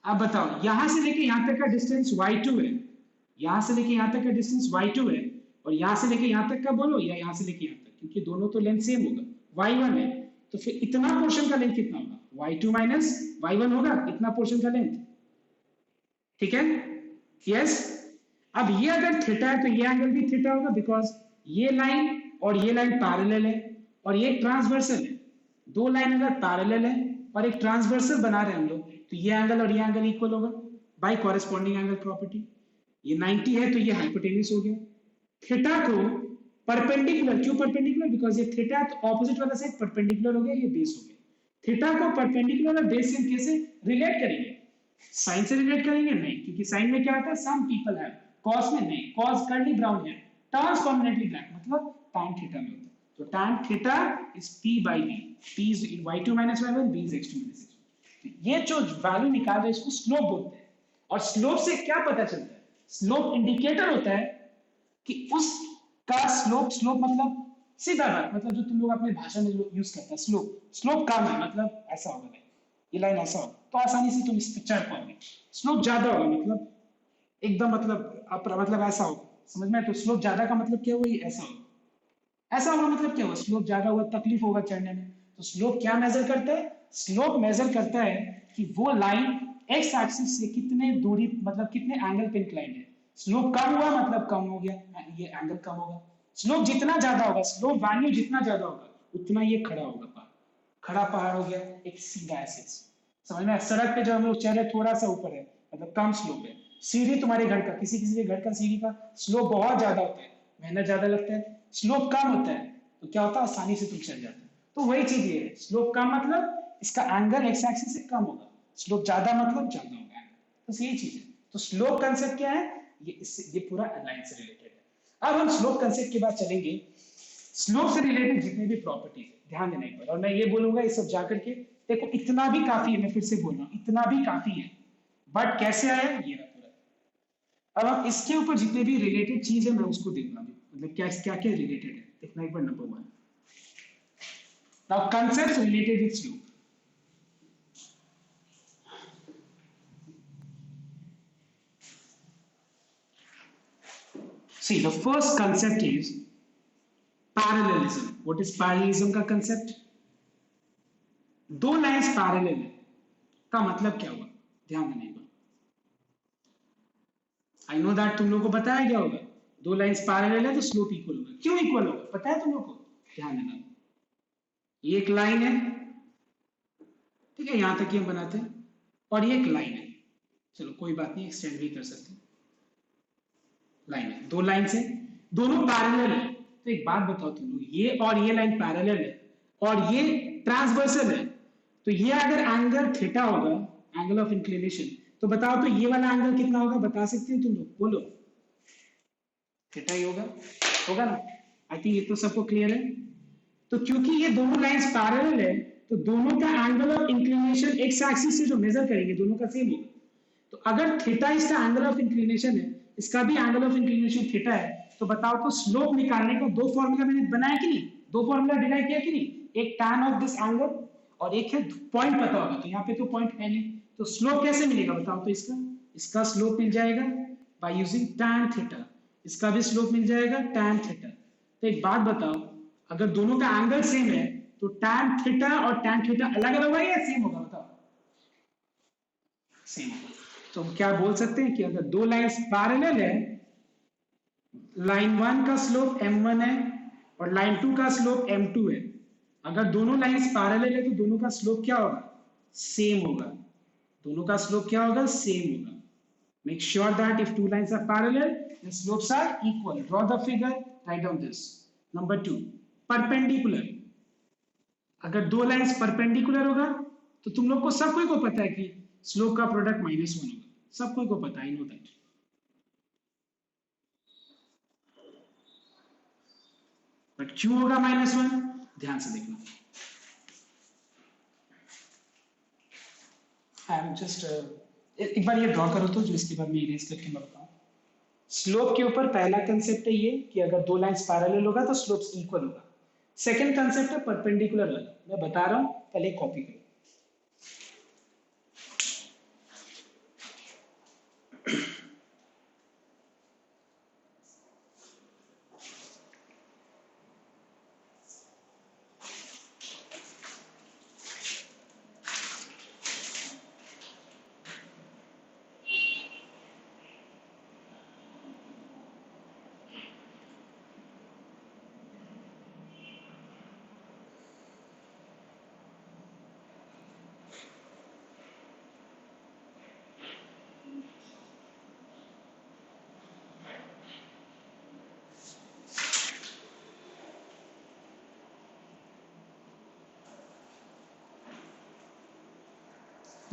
अब बताओ, यहां से लेके यहां तक का डिस्टेंस y2 है, यहां से लेके यहां तक का डिस्टेंस y2 है, और यहां से लेके यहां तक का बोलो या यहां से लेके यहां तक, क्योंकि दोनों तो लेंथ सेम होगा, y1 है। तो फिर इतना पोर्शन का लेंथ कितना होगा? y2 माइनस y1 होगा इतना पोर्शन का लेंथ। ठीक है, यस। अब ये अगर थीटा है तो ये एंगल भी थीटा होगा, बिकॉज ये लाइन और ये लाइन पैरेलल है और ये ट्रांसवर्सल है। दो लाइन अगर पैरेलल है और एक ट्रांसवर्सल बना रहे हैं हम लोग, तो ये एंगल और ये एंगल इक्वल होगा बाय कॉरेस्पॉन्डिंग एंगल प्रॉपर्टी। ये 90 है तो ये हाइपोटेन्यूस हो गया। थीटा को परपेंडिकुलर, क्यों परपेंडिकुलर? बिकॉज ये थीटा तो ऑपोजिट वाला साइड परपेंडिकुलर हो गया, ये बेस हो गया। थीटा को परपेंडिकुलर और बेस से कैसे रिलेट करेंगे? साइन से रिलेट करेंगे? नहीं, क्योंकि साइन में क्या होता है, सम पीपल हैव, कॉस में नहीं, कॉस कर्ली ब्राउन है, टर्न्स परमानेंटली ब्लैक, मतलब tan थीटा में होता है। तो tan theta is p by b, p is y2 minus y1, b is x2 minus x1। ये जो वैल्यू निकाल रहे हैं इसको स्लोप बोलते हैं। और स्लोप से क्या पता चलता है? स्लोप इंडिकेटर होता है कि उसका स्लोप मतलब सीधा बात, मतलब जो तुम लोग अपने भाषा में यूज करते हैं, स्लोप कम है मतलब ऐसा होगा, भाई ये लाइन ऐसा होगा, तो आसानी से तुम इस पे चढ़ पाओगे। स्लोप ज्यादा होगा मतलब एकदम मतलब ऐसा होगा, समझ में? तो स्लोप ज्यादा का मतलब क्या हुआ? ये ऐसा होगा, ऐसा होगा मतलब क्या हुआ? स्लोप ज्यादा हुआ, तकलीफ होगा चढ़ने में। तो स्लोप क्या मेजर करता है? स्लोप मेजर करता है कि वो लाइन एक्स एक्सिस से कितने दूरी, मतलब कितने एंगल पे इंक्लाइंड है। स्लोप कम हुआ मतलब कम हो गया, ये एंगल कम होगा। स्लोप जितना ज्यादा होगा, स्लोप वैल्यू जितना ज्यादा होगा, उतना ये खड़ा होगा पहाड़। खड़ा पहाड़ हो गया एक सीधा ऐसे, समझ में? सड़क पे जो हम लोग चल रहे थोड़ा सा ऊपर है, मतलब कम स्लोप है। सीढ़ी तुम्हारे घर का, किसी किसी के घर का सीढ़ी का स्लोप बहुत ज्यादा होता है, मेहनत ज्यादा लगता है। स्लोप कम होता है तो क्या होता है, आसानी से तुम चल जाते हो। तो वही चीज ये है, स्लोप कम मतलब इसका एंगल एक्स एक्सिस से कम होगा, स्लोप ज्यादा मतलब ज्यादा होगा। तो यही चीज है। तो स्लोप कंसेप्ट क्या है? ये पूरा लाइन से रिलेटेड है। अब हम स्लोप कंसेप्ट के बाद चलेंगे स्लोप से रिलेटेड जितने भी प्रॉपर्टीज है, ध्यान देना एक बार, और मैं ये बोलूंगा ये सब जाकर के देखो, इतना भी काफी है, मैं फिर से बोल रहा हूं इतना भी काफी है। बट कैसे आया ये रहा पूरा। अब आप इसके ऊपर जितने भी रिलेटेड चीज है मैं उसको देखना भी, मतलब क्या क्या क्या रिलेटेड है देखना एक बार। Number 1, now concepts related with slope. See, the first concept is parallelism. What is parallelism का concept? दो लाइंस पैरेलल है का मतलब क्या हुआ, ध्यान देने का। आई नो दैट तुम लोगों को बताया गया होगा, दो लाइंस पैरेलल है तो स्लोप इक्वल होगा। क्यों इक्वल होगा पता है तुम लोगों को? ध्यान देना, ये एक लाइन है, ठीक है, यहां तक ही हम बनाते हैं, और ये एक लाइन है, चलो कोई बात नहीं, एक्सटेंड भी कर सकते हैं। लाइन है, दो लाइन से दोनों पैरेलल है। तो एक बात बताओ तुम लोग, ये और ये लाइन पैरेलल है और ये ट्रांसवर्सल है, तो ये अगर एंगल थीटा होगा, एंगल ऑफ इंक्लिनेशन, तो बताओ तो ये वाला एंगल कितना होगा, बता सकते हो तुम लोग, बोलो। थीटा ही होगा, होगा ना? आई थिंक ये तो सबको क्लियर है। तो क्योंकि ये दोनों लाइंस पैरेलल है, तो दोनों का angle of inclination x axis से जो मेजर करेंगे दोनों का सेम होगा। तो अगर थीटा इसका एंगल ऑफ इंक्लिनेशन है, इसका भी एंगल ऑफ इंक्लिनेशन थीटा है, तो बताओ तो स्लोप निकालने का दो फॉर्मूला मैंने बनाया कि नहीं, दो फॉर्मूला डिराइव किया कि नहीं, एक tan ऑफ दिस एंगल और एक है पॉइंट पता होगा, तो यहाँ पे तो पॉइंट है नहीं, तो स्लोप कैसे मिलेगा बताओ तो इसका, इसका स्लोप मिल जाएगा बाय यूजिंग tan थीटा, इसका भी स्लोप मिल जाएगा tan थीटा। तो एक बात बताओ, अगर दोनों का एंगल सेम है तो tan थीटा और tan थीटा अलग अलग होगा या सेम होगा बताओ? सेम होगा। तो हम क्या बोल सकते हैं कि अगर दो लाइंस पैरेलल है, लाइन 1 का स्लोप m1 है और लाइन 2 का स्लोप m2 है, अगर दोनों लाइंस पैरेलल है तो दोनों का स्लोप क्या होगा, सेम होगा, दोनों का स्लोप क्या होगा, सेम होगा। Make sure that if two lines are parallel, the slopes are equal. Draw the figure, write down this. Number 2, perpendicular. अगर दो लाइंस परपेंडिकुलर होगा तो तुम लोग को सब कोई को पता है कि स्लोप का प्रोडक्ट -1 होगा, सब कोई को पता है, नो दैट। बट क्यों होगा -1, ध्यान से देखना। आई एम जस्ट एक बार ये ड्रॉ करो तो, जो इसके बाद मैं इरेज करके मैं बताऊं। स्लोप के ऊपर पहला कंसेप्ट है ये कि अगर दो लाइंस पैरेलल होगा तो स्लोप्स इक्वल होगा। सेकंड कंसेप्ट है परपेंडिकुलर वाला, मैं बता रहा हूं, पहले कॉपी करो।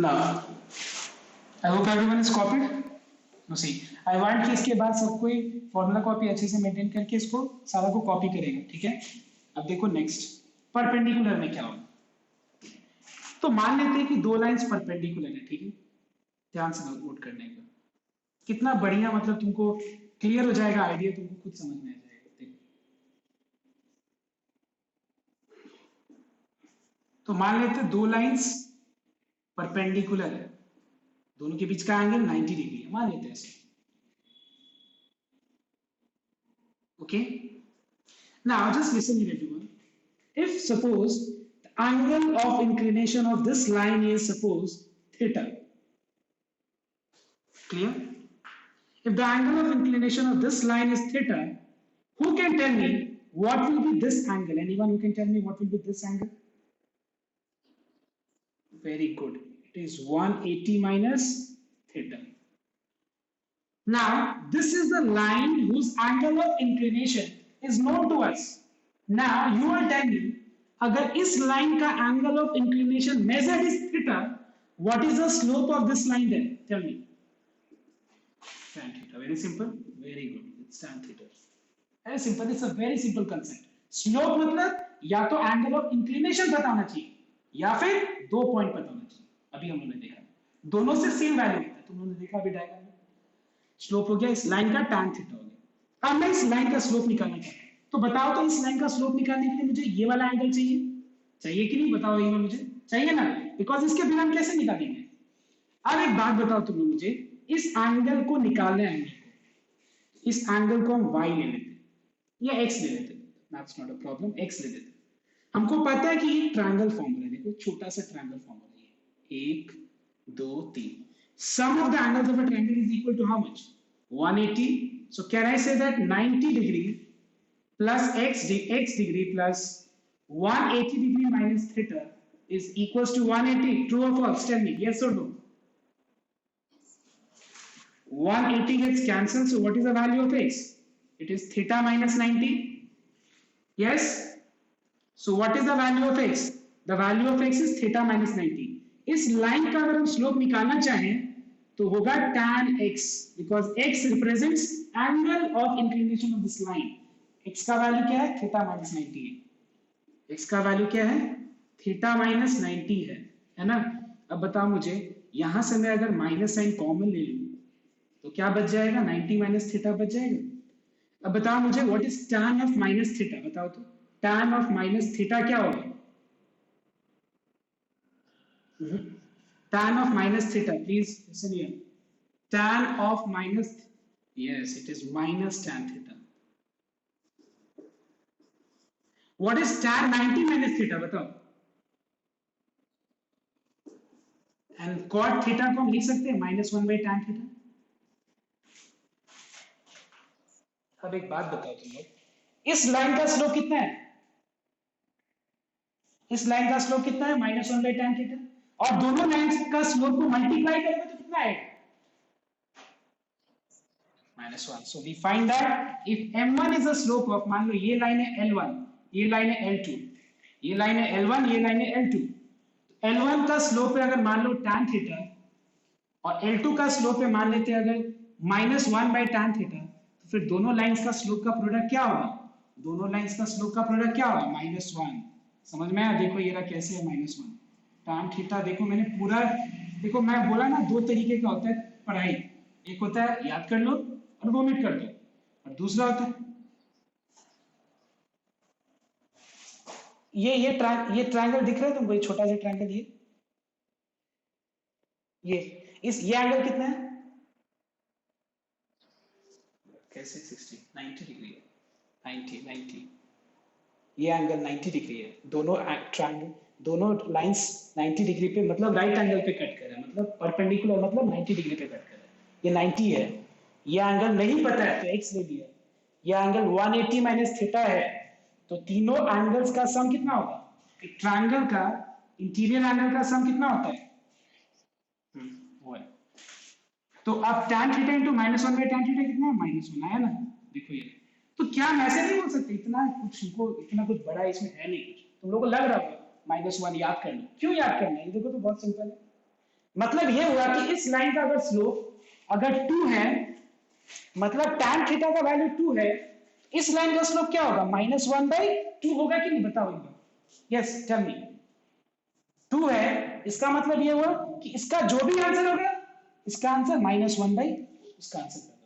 Now, I hope everyone is copied. No, see, I want कि इसके बाद सब कोई फॉर्मूला कॉपी अच्छे से मेंटेन करके इसको सारा को कॉपी करेगा, ठीक है? अब देखो नेक्स्ट, परपेंडिकुलर में क्या होगा। तो मान लेते हैं कि दो लाइंस परपेंडिकुलर है, ठीक है? ध्यान से नोट करने का, कितना बढ़िया, मतलब तुमको क्लियर हो जाएगा आइडिया, तुमको खुद समझ में आ जाएगा। देखो, तो मान लेते हैं दो लाइंस परपेंडिकुलर है, दोनों के बीच का एंगल 90 डिग्री है, मान लेते हैं ऐसे। Okay, now just listen here everyone, if suppose the angle of inclination of this line is suppose theta, clear? If the angle of inclination of this line is theta, who can tell me what will be this angle? Anyone who can tell me what will be this angle? Very good, it is 180 minus theta. Now this is the line whose angle of inclination is known to us. Now you are telling me, अगर इस लाइन का angle of inclination measured is theta, what is the slope of this line then? Tell me. tan theta, very simple, very good, it's tan theta, very simple, it's a very simple concept. Slope मतलब या तो एंगल ऑफ इंक्लिनेशन बताना चाहिए या फिर दो पॉइंट बताना चाहिए। अभी हम लोगों ने देखा दोनों से सेम वैल्यू होता है, तुम लोगों ने देखा अभी डायग्राम में। स्लोप हो गया इस लाइन का tan थीटा हो गया। अब मैं इस लाइन का स्लोप निकालना चाहता हूं, तो बताओ तो इस लाइन का स्लोप निकालने के लिए मुझे ये वाला एंगल चाहिए, चाहिए कि नहीं? बताओ ये मुझे चाहिए ना, बिकॉज इसके बिना हम कैसे निकालेंगे। अब एक बात बताओ तुम लोग मुझे, इस एंगल को निकालना है, एंगल को, इस एंगल को हम y ले लेते या x ले लेते, that's not a problem, x ले लेते। हमको पता है कि ये ट्रायंगल फॉर्मूला है, देखो छोटा सा ट्रायंगल फॉर्मूला है, 1 2 3, sum of the angles of a triangle is equal to how much? 180. So can I say that 90 degree plus x degree plus 180 degree minus theta is equals to 180? True or false? Tell me, yes or no? 180 gets cancelled, so what is the value of x? It is theta minus 90. Yes? So what is the value of x? The value of x is theta minus 90. इस लाइन का अगर हम स्लोप निकालना चाहें तो होगा tan x, because x represents angle of inclination of this line. x का वैल्यू क्या है, थीटा माइनस 90 है। x का वैल्यू क्या है, थीटा माइनस 90 है ना। अब बताओ मुझे, यहां से मैं अगर माइनस साइन कॉमन ले लूं तो क्या बच जाएगा, 90 माइनस थीटा बच जाएगा। अब बताओ मुझे what is tan of minus theta, बताओ तो tan ऑफ माइनस थीटा क्या होगा। tan of minus theta, please listen here. Tan of minus, yes, it is minus tan theta. What is tan 90 minus theta, बताओ। And cot theta को हम लिख सकते हैं माइनस 1 by tan theta। अब एक बात बताओ तुम लोग, इस लाइन का स्लोप कितना है, इस लाइन का स्लोप कितना है, माइनस 1 by tan theta, और दोनों लाइंस का स्लोप को मल्टीप्लाई करेंगे तो कितना आएगा, -1। So we find that if m1 is the slope of, मान लो ये लाइन है l1, ये लाइन है l2, ये लाइन है l1, ये लाइन है l2, l1 का स्लोप है अगर मान लो tan थीटा, और l2 का स्लोप है मान लेते हैं अगर -1 by tan थीटा, तो फिर दोनों लाइंस का स्लोप का प्रोडक्ट क्या होगा, दोनों लाइंस का स्लोप का प्रोडक्ट क्या होगा, -1। समझ में आया, देखो ये रहा कैसे है -1 tan थीटा। देखो मैंने पूरा, देखो मैं बोला ना दो तरीके का होता है पढ़ाई, एक होता है याद कर लो और वोमिट कर दो, और दूसरा होता है ये ट्रायंगल दिख रहा है तुमको, ये छोटा सा ट्रायंगल, ये एंगल कितना है, कैसे 60 90 डिग्री है, 90 ये एंगल 90 डिग्री है, दोनों ट्रायंगल दोनों लाइंस 90 डिग्री पे, मतलब राइट एंगल पे कट कर रहा है, मतलब परपेंडिकुलर, मतलब 90 डिग्री पे कट कर रहा है, ये 90 है। ये एंगल नहीं पता है तो x ले लिया, ये एंगल 180 माइनस थीटा है, तो तीनों एंगल्स का सम कितना होगा, एक ट्रायंगल का इंटीरियर एंगल का सम कितना होता है, वो है। तो अब tan theta into -1 by tan theta कितना है, -1 आया ना, देखो ये। तो क्या हम ऐसे नहीं बोल सकते, इतना कुछ बड़ा इसमें है नहीं कुछ, तुम लोगों को लग रहा होगा -1 याद कर लो, क्यों याद करना है, देखो तो बहुत सिंपल है। मतलब ये हुआ कि इस लाइन का अगर स्लोप अगर 2 है, मतलब tan थीटा का वैल्यू 2 है, इस लाइन का स्लोप क्या होगा, -1/2 होगा कि नहीं, बताओ एक बार, यस टेल मी। 2 है, इसका मतलब ये हुआ कि इसका जो भी आंसर होगा, इसका आंसर -1/, इसका आंसर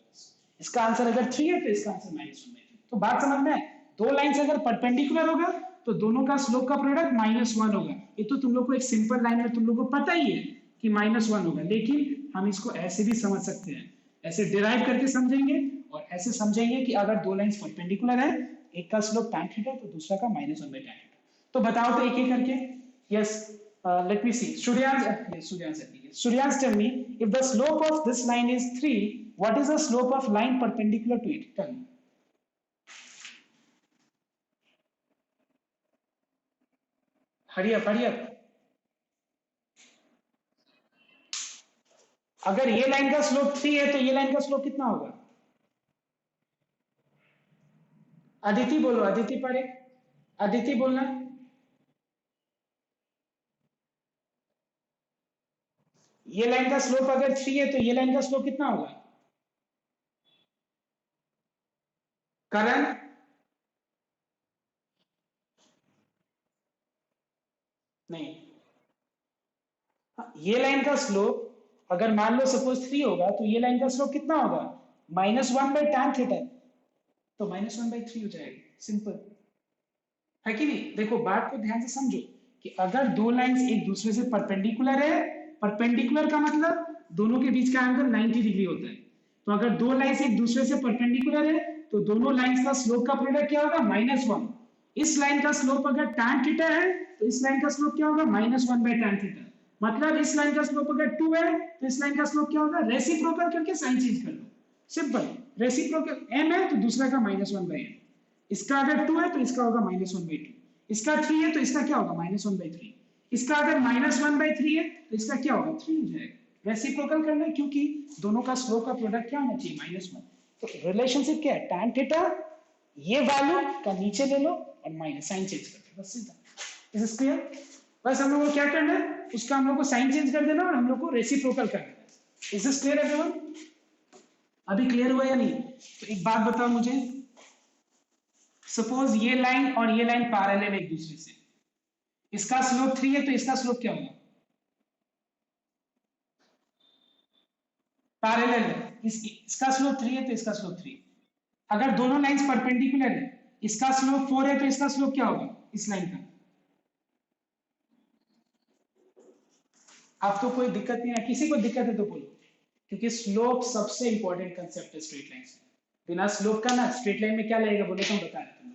इसका आंसर अगर 3 है तो इसका आंसर -1/3। तो बात समझ में, दो लाइंस अगर परपेंडिकुलर होगा तो दोनों का स्लोप का प्रोडक्ट -1 होगा। ये तो तुम लोग को एक सिंपल लाइन में तुम लोग को पता ही है कि -1 होगा, लेकिन हम इसको ऐसे भी समझ सकते हैं, ऐसे डिराइव करके समझेंगे, और ऐसे समझेंगे कि अगर दो लाइंस परपेंडिकुलर है, एक का स्लोप tan थीटा तो दूसरा का -1/tan थीटा। तो बताओ तो एक एक करके, yes let me see, Suryansh tell me, if the slope of this line is 3, what is the slope of line perpendicular to it, tell me. hurry up। अगर ये लाइन का स्लोप 3 है तो ये लाइन का स्लोप कितना होगा, अदिति बोलो, अदिति पारेख, अदिति बोलना। ये लाइन का स्लोप अगर 3 है तो ये लाइन का स्लोप कितना होगा, करण, नहीं, ये लाइन का स्लोप अगर मान लो सपोज 3 होगा तो ये लाइन का स्लोप कितना होगा, -1/tan थीटा, तो -1/3 हो जाएगा, सिंपल है कि नहीं। देखो बात को ध्यान से समझो कि अगर दो लाइंस एक दूसरे से परपेंडिकुलर है, परपेंडिकुलर का मतलब दोनों के बीच का एंगल 90 डिग्री होता है, तो अगर दो लाइंस एक दूसरे से परपेंडिकुलर है तो दोनों लाइंस का स्लोप का प्रोडक्ट क्या होगा, -1। इस लाइन का स्लोप अगर tan थीटा है तो इस लाइन का स्लोप क्या होगा, -1/tan थीटा। मतलब इस लाइन का स्लोप अगर 2 है तो इस लाइन का स्लोप क्या होगा, रेसिप्रोकल करके साइन चेंज कर लो, सिंपल। रेसिप्रोकल m है तो दूसरा का -1/m, इसका अगर 2 है तो इसका होगा -1/2, इसका 3 है तो इसका क्या होगा, -1/3, इसका अगर -1/3 है तो इसका क्या होगा, 3 हो जाएगा। रेसिप्रोकल करना है क्योंकि दोनों का स्लोप का प्रोडक्ट क्या होना चाहिए, -1। तो रिलेशनशिप क्या है, tan थीटा ये वैल्यू का नीचे ले लो और माइनस साइन चेंज कर दो, बस सीधा। Is clear. बस हम लोग को क्या करना है, उसका हम लोग को साइन चेंज कर देना और हम लोग को रेसिप्रोकल करना है, इज दिस क्लियर एवरीवन? अभी क्लियर हुआ या नहीं? तो एक बात बताओ मुझे, सपोज ये लाइन और ये लाइन पैरेलल है एक दूसरे से, इसका स्लोप 3 है तो इसका स्लोप क्या होगा? पैरेलल है, इसका स्लोप 3 है तो इसका स्लोप 3। अगर दोनों लाइंस परपेंडिकुलर है, इसका स्लोप 4 है तो इसका स्लोप क्या होगा इस लाइन का? अब तो कोई दिक्कत नहीं है, किसी को दिक्कत है तो बोलो, क्योंकि स्लोप सबसे इंपॉर्टेंट कंसेप्ट है स्ट्रेट लाइन से। बिना स्लोप का ना स्ट्रेट लाइन में क्या लगेगा बोलो तो हम बता रहे हैं तुम।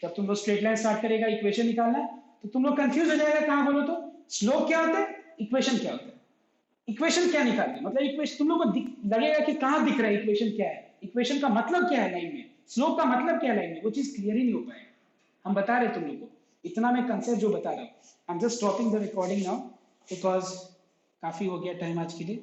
जब तुम लोग स्ट्रेट लाइन स्टार्ट करेगा इक्वेशन निकालना तो तुम लोग कंफ्यूज हो जाएगा, कहां बोलो तो स्लोप क्या होता है, इक्वेशन क्या होता है, इक्वेशन क्या निकालते हैं, मतलब इक्वेशन तुम लोग को लगेगा कि कहां दिख रहा है इक्वेशन क्या है, इक्वेशन का मतलब क्या है लाइन में, स्लोप का मतलब क्या है लाइन में, वो चीज क्लियर ही नहीं हो पाएगा। हम बता रहे तुम लोग को, इतना मैं कंसेप्ट जो बता रहा हूँ। I am just stopping the recording now because काफी हो गया टाइम आज के लिए।